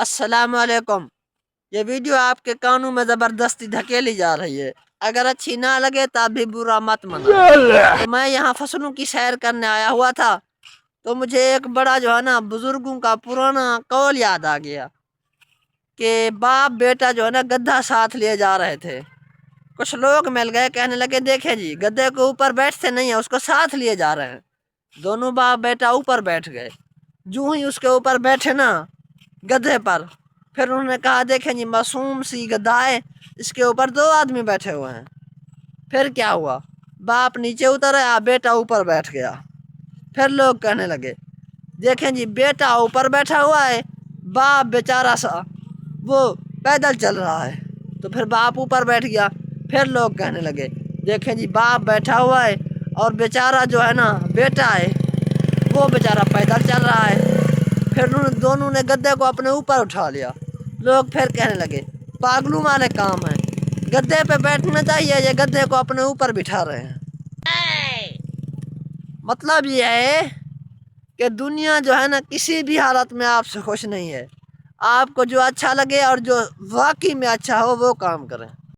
السلام علیکم۔ یہ ویڈیو آپ کے کانوں میں زبردستی دھکیلی جا رہی ہے، اگر اچھی نہ لگے تو آپ بھی برا مت منائیں۔ تو میں یہاں فصلوں کی سیر کرنے آیا ہوا تھا، تو مجھے ایک بڑا جو ہے نا بزرگوں کا پرانا قول یاد آ گیا کہ باپ بیٹا جو ہے نا گدھا ساتھ لیے جا رہے تھے۔ کچھ لوگ مل گئے، کہنے لگے دیکھیں جی گدھے کے اوپر بیٹھتے نہیں ہیں، اس کو ساتھ لیے جا رہے ہیں۔ دونوں باپ بیٹا اوپر بیٹھ گئے، جو ہی اس کے اوپر بیٹھے نا گدھے پر، پھر انہوں نے کہا دیکھیں جی معصوم سی گدھا ہے، اس کے اوپر دو آدمی بیٹھے ہوئے ہیں۔ پھر کیا ہوا، باپ نیچے اتر آیا، بیٹا اوپر بیٹھ گیا۔ پھر لوگ کہنے لگے دیکھیں جی بیٹا اوپر بیٹھا ہوا ہے، باپ بیچارہ سا وہ پیدل چل رہا ہے۔ تو پھر باپ اوپر بیٹھ گیا۔ پھر لوگ کہنے لگے دیکھیں جی باپ بیٹھا ہوا ہے اور بیچارہ جو ہے نا بیٹا ہے وہ بیچارہ پیدل چل رہا ہے۔ پھر دونوں نے گدھے کو اپنے اوپر اٹھا لیا۔ لوگ پھر کہنے لگے پاگلوں والے کام ہیں، گدھے پہ بیٹھنا چاہیے، یہ گدھے کو اپنے اوپر بٹھا رہے ہیں۔ مطلب یہ ہے کہ دنیا جو ہے نا کسی بھی حالت میں آپ سے خوش نہیں ہے۔ آپ کو جو اچھا لگے اور جو واقعی میں اچھا ہو وہ کام کریں۔